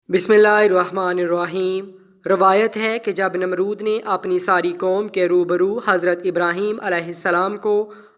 बिस्मिल्लाहिर्रहमानिर्रहीम। रवायत है कि जब नमरूद ने अपनी सारी कौम के रूबरू हज़रत इब्राहीम अलैहिस्सलाम को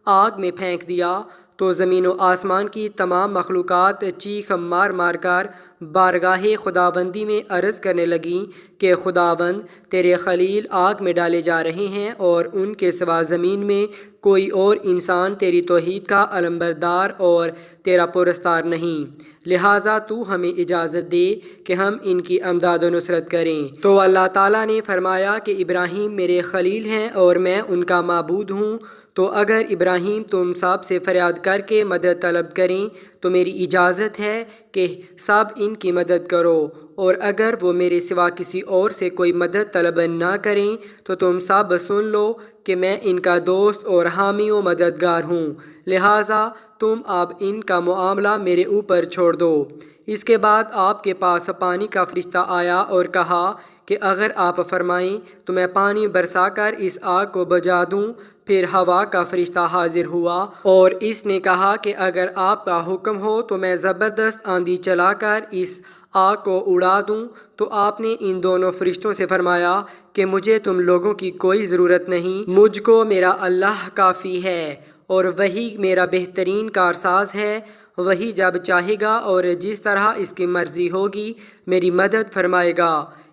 आग में फेंक दिया तो ज़मीन व आसमान की तमाम मखलूक़ात चीख मार मार कर बारगाह खुदाबंदी में अर्ज़ करने लगीं कि खुदाबंद, तेरे खलील आग में डाले जा रहे हैं और उनके सिवा ज़मीन में कोई और इंसान तेरी तौहीद का अलमबरदार और तेरा पुरस्तार नहीं, लिहाजा तू हमें इजाज़त दे कि हम इनकी अमदाद व नुसरत करें। तो अल्लाह ताला ने फरमाया कि इब्राहीम मेरे खलील हैं और मैं उनका माबूद हूँ। तो अगर इब्राहीम तुम सब से फरियाद करके मदद तलब करें तो मेरी इजाज़त है कि सब इनकी मदद करो, और अगर वो मेरे सिवा किसी और से कोई मदद तलब ना करें तो तुम सब सुन लो कि मैं इनका दोस्त और हामी व मददगार हूँ, लिहाजा तुम अब इनका मामला मेरे ऊपर छोड़ दो। इसके बाद आपके पास पानी का फरिश्ता आया और कहा कि अगर आप फरमाएं तो मैं पानी बरसाकर इस आग को बुझा दूं। फिर हवा का फरिश्ता हाजिर हुआ और इसने कहा कि अगर आपका हुक्म हो तो मैं ज़बरदस्त आंधी चलाकर इस आग को उड़ा दूं। तो आपने इन दोनों फरिश्तों से फरमाया कि मुझे तुम लोगों की कोई ज़रूरत नहीं, मुझको मेरा अल्लाह काफ़ी है और वही मेरा बेहतरीन कारसाज है। वही जब चाहेगा और जिस तरह इसकी मर्ज़ी होगी मेरी मदद फरमाएगा।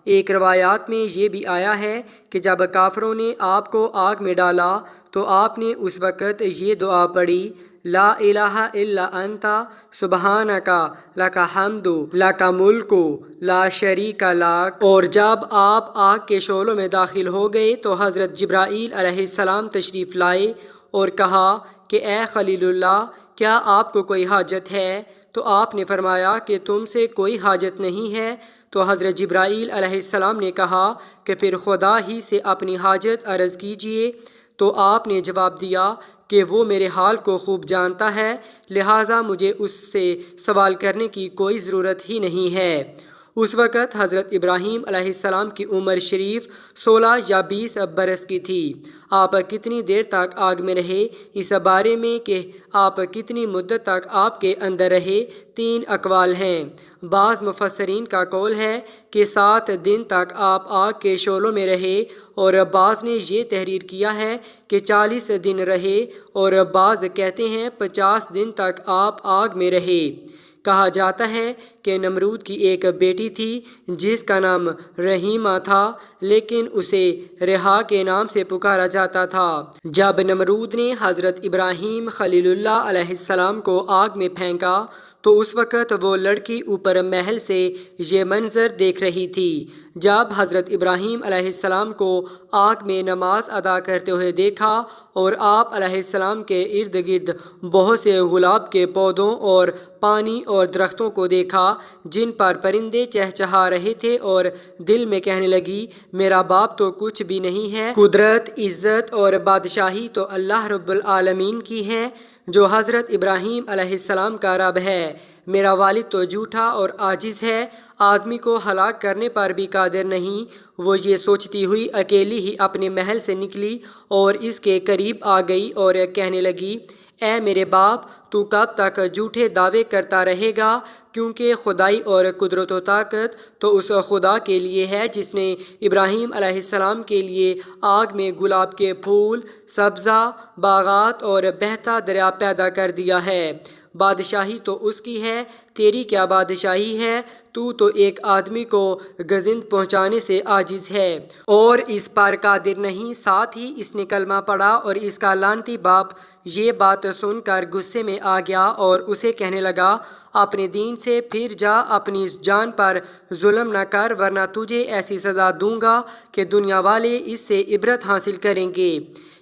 एक रवायात में ये भी आया है कि जब काफरों ने आपको आग में डाला तो आपने उस वक़्त ये दुआ पढ़ी, ला इलाहा इल्ला अंता सुबहानका लका हम्दु लका मुल्कु ला शरीका लक। और जब आप आग के शोलों में दाखिल हो गए तो हज़रत जिब्राईल अलैहिस्सलाम तशरीफ़ लाए और कहा कि ए खलीलुल्लाह, क्या आपको कोई हाजत है? तो आपने फरमाया कि तुमसे कोई हाजत नहीं है। तो हज़रत जिब्राईल अलैहिस्सलाम ने कहा कि फिर खुदा ही से अपनी हाजत अर्ज़ कीजिए। तो आपने जवाब दिया कि वो मेरे हाल को खूब जानता है, लिहाजा मुझे उससे सवाल करने की कोई ज़रूरत ही नहीं है। उस वक़्त हज़रत इब्राहीम अलैहिस्सलाम की उम्र शरीफ 16 या 20 बरस की थी। आप कितनी देर तक आग में रहे, इस बारे में कि आप कितनी मुद्दत तक आपके अंदर रहे, 3 अक़वाल हैं। बाज़ मुफस्सरीन का कौल है कि 7 दिन तक आप आग के शोलों में रहे, और बाज़ ने ये तहरीर किया है कि 40 दिन रहे, और बाज़ कहते हैं 50 दिन तक आप आग में रहे। कहा जाता है कि नमरूद की एक बेटी थी जिसका नाम रहीमा था, लेकिन उसे रेहा के नाम से पुकारा जाता था। जब नमरूद ने हज़रत इब्राहीम खलीलुल्लाह अलैहिस्सलाम को आग में फेंका तो उस वक़्त वो लड़की ऊपर महल से ये मंज़र देख रही थी। जब हज़रत इब्राहीम अलैहिस्सलाम को आग में नमाज अदा करते हुए देखा और आप अलैहिस्सलाम के इर्द गिर्द बहुत से गुलाब के पौधों और पानी और दरख्तों को देखा जिन पर परिंदे चहचहा रहे थे, और दिल में कहने लगी, मेरा बाप तो कुछ भी नहीं है, कुदरत, इज़्ज़त और बादशाही तो अल्लाह रब्बुल आलमीन की है जो हज़रत इब्राहीम अलैहिस्सलाम का रब है। मेरा वालिद तो झूठा और आजिज़ है, आदमी को हलाक करने पर भी कादिर नहीं। वो ये सोचती हुई अकेली ही अपने महल से निकली और इसके करीब आ गई और कहने लगी, ए मेरे बाप, तू कब तक झूठे दावे करता रहेगा? क्योंकि खुदाई और कुदरत व ताकत तो उस खुदा के लिए है जिसने इब्राहीम अलैहिस्सलाम के लिए आग में गुलाब के फूल, सब्ज़ा, बागात और बहता दरिया पैदा कर दिया है। बादशाही तो उसकी है, तेरी क्या बादशाही है? तू तो एक आदमी को गजिंद पहुँचाने से आजिज़ है और इस पर कादिर नहीं। साथ ही इसने कलमा पढ़ा और इसका लानती बाप ये बात सुनकर गुस्से में आ गया और उसे कहने लगा, अपने दीन से फिर जा, अपनी जान पर जुल्म न कर, वरना तुझे ऐसी सज़ा दूंगा कि दुनिया वाले इससे इबरत हासिल करेंगे।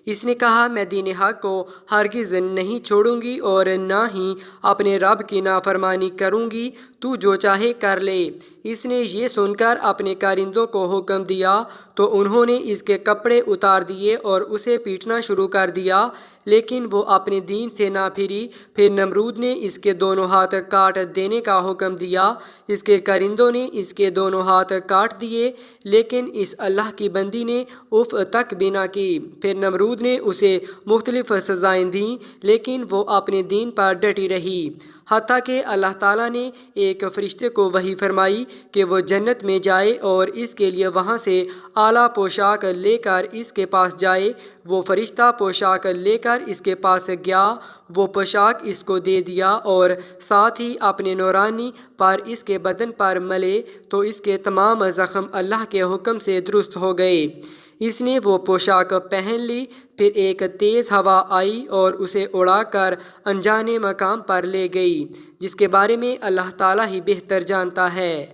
इसने कहा, मैं दीन हक़ को हरगिज़ नहीं छोड़ूंगी और ना ही अपने रब की नाफरमानी करूंगी, तू जो चाहे कर ले। इसने ये सुनकर अपने कारिंदों को हुक्म दिया तो उन्होंने इसके कपड़े उतार दिए और उसे पीटना शुरू कर दिया, लेकिन वो अपने दीन से ना फिरी। फिर नमरूद ने इसके दोनों हाथ काट देने का हुक्म दिया। इसके कारिंदों ने इसके दोनों हाथ काट दिए, लेकिन इस अल्लाह की बंदी ने उफ तक भी ना की। फिर नमरूद ने उसे मुख्तलिफ सज़ाएँ दीं, लेकिन वो अपने दीन पर डटी रही। حتیٰ کہ اللہ تعالیٰ نے ایک فرشتے کو وحی فرمائی کہ وہ جنت میں جائے اور اس کے لیے وہاں سے اعلیٰ پوشاک لے کر اس کے پاس جائے۔ وہ فرشتہ پوشاک لے کر اس کے پاس گیا، وہ پوشاک اس کو دے دیا اور ساتھ ہی اپنے نورانی پر اس کے بدن پر ملے تو اس کے تمام زخم اللہ کے حکم سے درست ہو گئے۔ اس نے وہ پوشاک پہن لی، پھر ایک تیز ہوا آئی اور اسے اڑا کر انجانے مقام پر لے گئی، جس کے بارے میں اللہ تعالیٰ ہی بہتر جانتا ہے۔